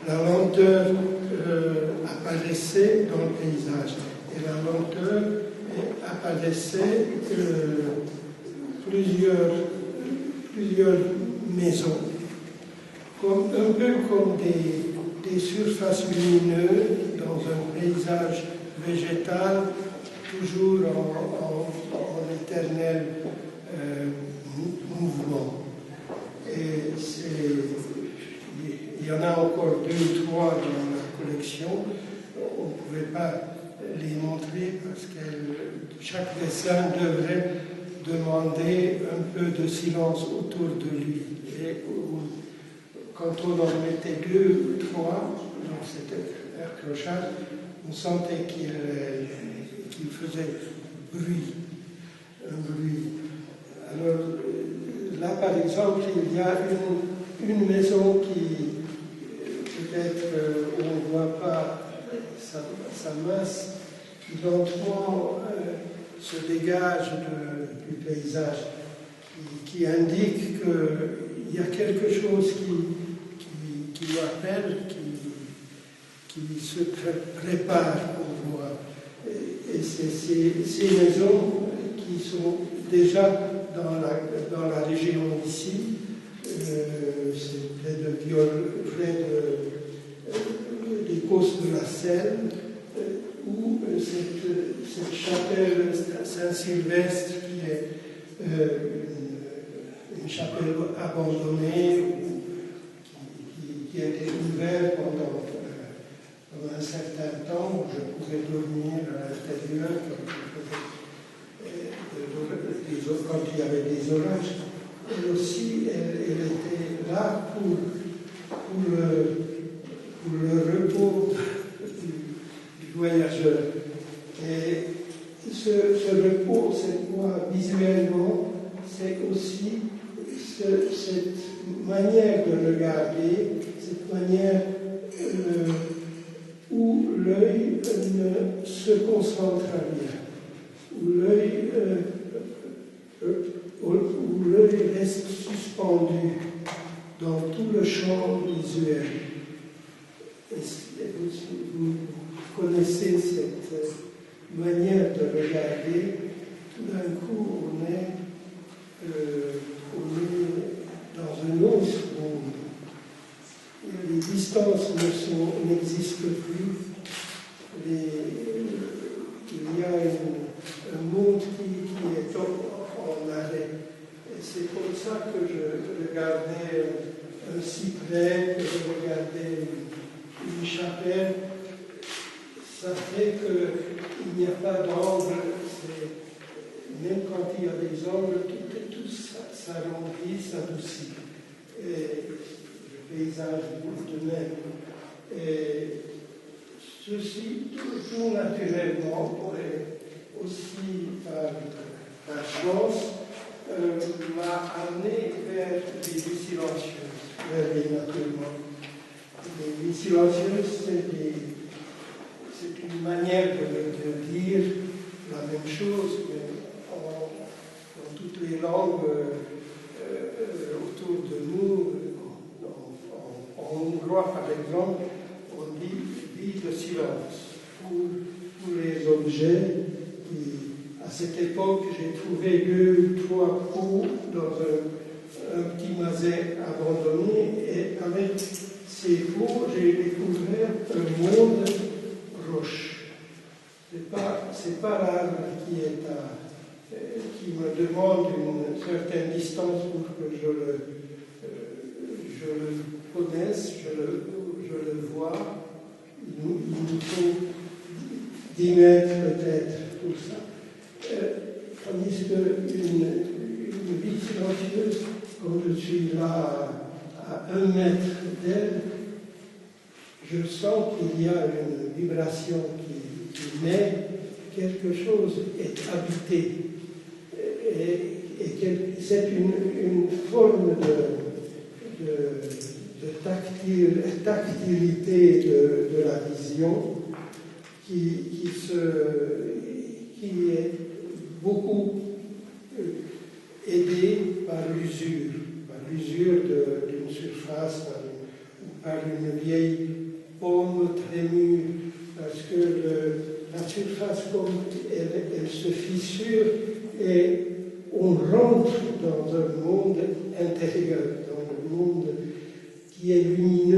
la lenteur apparaissait dans le paysage. Et la lenteur apparaissait plusieurs maisons, un peu comme des surfaces lumineuses dans un paysage végétal, toujours en éternel mouvement. Et il y en a encore 2 ou 3 dans la collection. On ne pouvait pas les montrer parce que chaque dessin devrait demander un peu de silence autour de lui. Et quand on en mettait 2 ou 3 dans cet accrochage, on sentait qu'il faisait un bruit. Alors là, par exemple, il y a une maison qui, peut-être on ne voit pas sa masse, qui lentement se dégage du paysage, qui indique qu'il y a quelque chose qui l'appelle, qui se prépare pour voir. Et c'est ces maisons qui sont déjà dans la région d'ici, c'est près des côtes de la Seine, où cette chapelle Saint-Sylvestre, qui est une chapelle abandonnée, qui a été ouverte pendant un certain temps, où je pouvais dormir à l'intérieur quand il y avait des orages. Elle aussi, elle était là pour le repos du voyageur. Et ce repos, c'est quoi visuellement? C'est aussi cette manière de regarder, cette manière où l'œil ne se concentre à rien, où l'œil reste suspendu dans tout le champ visuel. Et vous connaissez cette manière de regarder. Tout d'un coup, on est dans un autre monde. Les distances n'existent plus. Il y a un monde qui est en arrêt. Et c'est comme ça que je regardais un cyprès, que je regardais une chapelle. Ça fait qu'il n'y a pas d'angle. Même quand il y a des angles, tout s'arrondit, s'adoucit. Et le paysage de même. Et ceci, tout naturellement, et aussi par chance, m'a amené vers les vies silencieuses, vers les naturellement. Les vies silencieuses, c'est une manière de dire la même chose, mais dans toutes les langues autour de nous. En hongrois, par exemple, on dit vie de silence pour les objets. À cette époque, j'ai trouvé 2 ou 3 pots dans un petit mazet abandonné, et avec ces pots, j'ai découvert un monde proche. C'est pas l'arbre qui me demande une certaine distance pour que je le connaisse, je le vois. Il nous faut 10 mètres peut-être, tout ça. Tandis qu'une vie silencieuse, quand je suis là à 1 mètre d'elle, je sens qu'il y a une vibration qui naît, quelque chose est habité. Et c'est une forme de tactilité de la vision qui est beaucoup aidée par l'usure d'une surface, par une vieille pomme très mûre, parce que la surface, comme elle se fissure, et on rentre dans un monde intérieur, dans le monde qui est lumineux